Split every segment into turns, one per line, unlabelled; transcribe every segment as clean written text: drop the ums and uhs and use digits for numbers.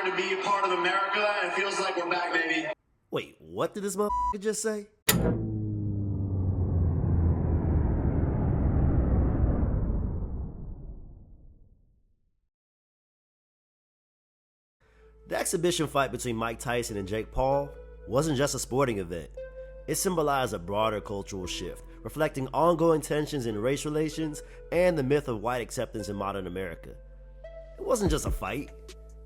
honored to be a part of America, and it feels like we're back, baby.
Wait, what did this motherfucker just say? The exhibition fight between Mike Tyson and Jake Paul wasn't just a sporting event. It symbolized a broader cultural shift, reflecting ongoing tensions in race relations and the myth of white acceptance in modern America. It wasn't just a fight.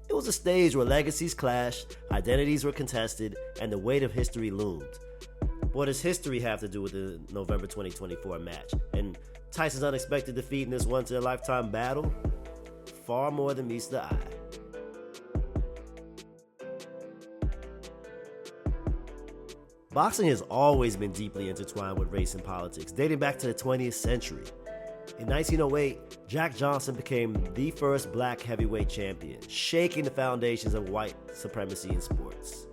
It was a stage where legacies clashed, identities were contested, and the weight of history loomed. What does history have to do with the November 2024 match? And Tyson's unexpected defeat in this once-in-a-lifetime battle? Far more than meets the eye. Boxing has always been deeply intertwined with race and politics, dating back to the 20th century. In 1908, Jack Johnson became the first black heavyweight champion, shaking the foundations of white supremacy in sports.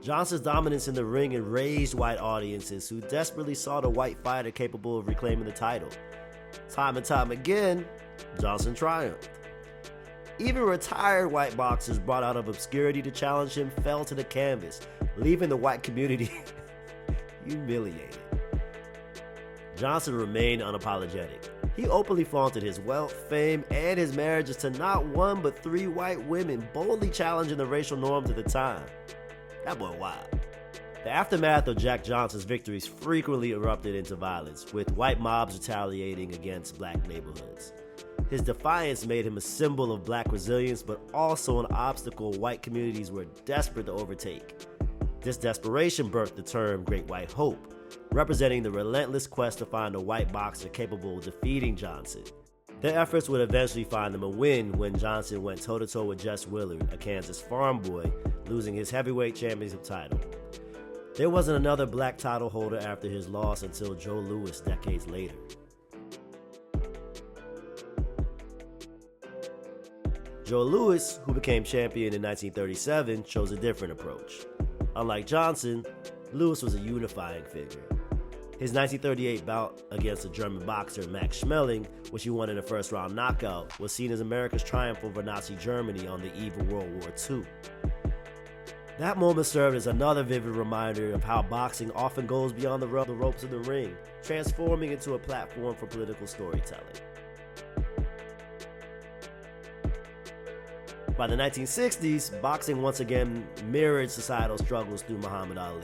Johnson's dominance in the ring enraged white audiences who desperately sought a white fighter capable of reclaiming the title. Time and time again, Johnson triumphed. Even retired white boxers brought out of obscurity to challenge him fell to the canvas, leaving the white community humiliated. Johnson remained unapologetic. He openly flaunted his wealth, fame, and his marriages to not one but 3 white women, boldly challenging the racial norms of the time. That boy wild. The aftermath of Jack Johnson's victories frequently erupted into violence, with white mobs retaliating against black neighborhoods. His defiance made him a symbol of black resilience, but also an obstacle white communities were desperate to overtake. This desperation birthed the term Great White Hope, representing the relentless quest to find a white boxer capable of defeating Johnson. Their efforts would eventually find them a win when Johnson went toe-to-toe with Jess Willard, a Kansas farm boy, losing his heavyweight championship title. There wasn't another black title holder after his loss until Joe Louis decades later. Joe Louis, who became champion in 1937, chose a different approach. Unlike Johnson, Louis was a unifying figure. His 1938 bout against the German boxer Max Schmeling, which he won in a first-round knockout, was seen as America's triumph over Nazi Germany on the eve of World War II. That moment served as another vivid reminder of how boxing often goes beyond the ropes of the ring, transforming into a platform for political storytelling. By the 1960s, boxing once again mirrored societal struggles through Muhammad Ali.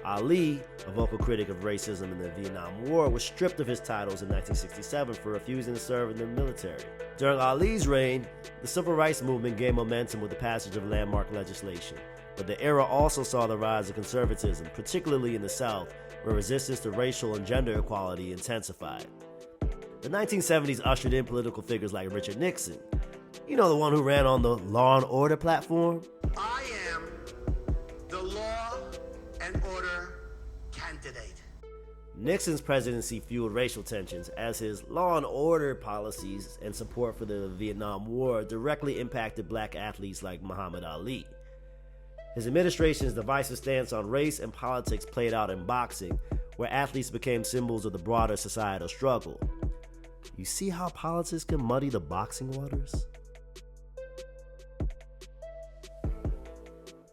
Ali, a vocal critic of racism in the Vietnam War, was stripped of his titles in 1967 for refusing to serve in the military. During Ali's reign, the civil rights movement gained momentum with the passage of landmark legislation. But the era also saw the rise of conservatism, particularly in the South, where resistance to racial and gender equality intensified. The 1970s ushered in political figures like Richard Nixon. You know, the one who ran on the Law and Order platform?
I am the Law and Order candidate.
Nixon's presidency fueled racial tensions as his law and order policies and support for the Vietnam War directly impacted black athletes like Muhammad Ali. His administration's divisive stance on race and politics played out in boxing, where athletes became symbols of the broader societal struggle. You see how politics can muddy the boxing waters?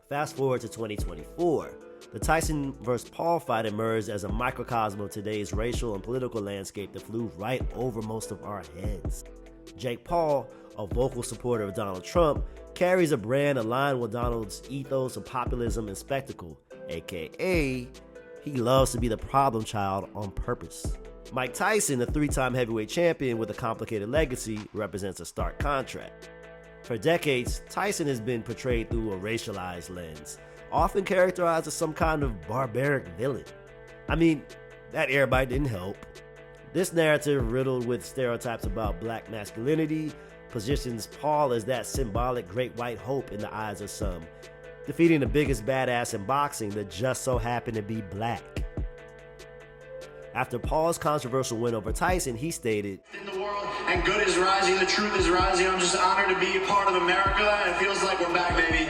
Fast forward to 2024. The Tyson vs. Paul fight emerged as a microcosm of today's racial and political landscape that flew right over most of our heads. Jake Paul, a vocal supporter of Donald Trump, carries a brand aligned with Donald's ethos of populism and spectacle, aka he loves to be the problem child on purpose. Mike Tyson, a 3-time heavyweight champion with a complicated legacy, represents a stark contrast. For decades, Tyson has been portrayed through a racialized lens, often characterized as some kind of barbaric villain. I mean, that everybody didn't help. This narrative, riddled with stereotypes about black masculinity, positions Paul as that symbolic great white hope in the eyes of some, defeating the biggest badass in boxing that just so happened to be black. After Paul's controversial win over Tyson, he stated,
In the world, and good is rising, the truth is rising. I'm just honored to be a part of America, and it feels like we're back, baby.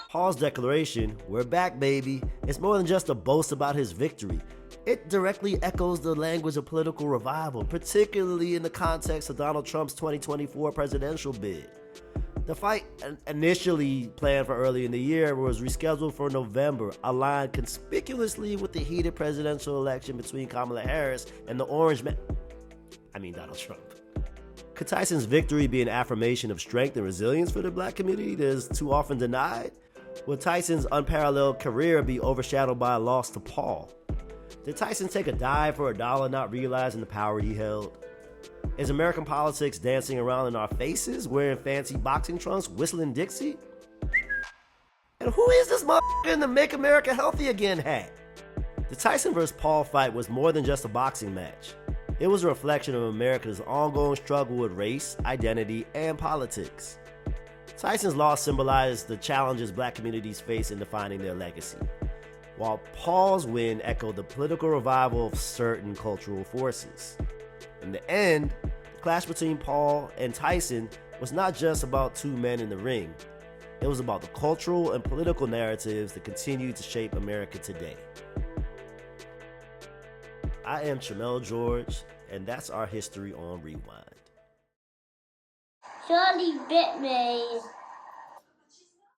Paul's declaration, "We're back, baby," is more than just a boast about his victory. It directly echoes the language of political revival, particularly in the context of Donald Trump's 2024 presidential bid. The fight initially planned for early in the year was rescheduled for November, aligned conspicuously with the heated presidential election between Kamala Harris and the Donald Trump. Could Tyson's victory be an affirmation of strength and resilience for the black community that is too often denied? Will Tyson's unparalleled career be overshadowed by a loss to Paul? Did Tyson take a dive for a dollar, not realizing the power he held? Is American politics dancing around in our faces, wearing fancy boxing trunks, whistling Dixie? And who is this motherfucker in the Make America Healthy Again hat? The Tyson vs. Paul fight was more than just a boxing match. It was a reflection of America's ongoing struggle with race, identity, and politics. Tyson's loss symbolized the challenges black communities face in defining their legacy, while Paul's win echoed the political revival of certain cultural forces. In the end, the clash between Paul and Tyson was not just about two men in the ring. It was about the cultural and political narratives that continue to shape America today. I am Chimele George, and that's our history on Rewind.
Shirley bit me.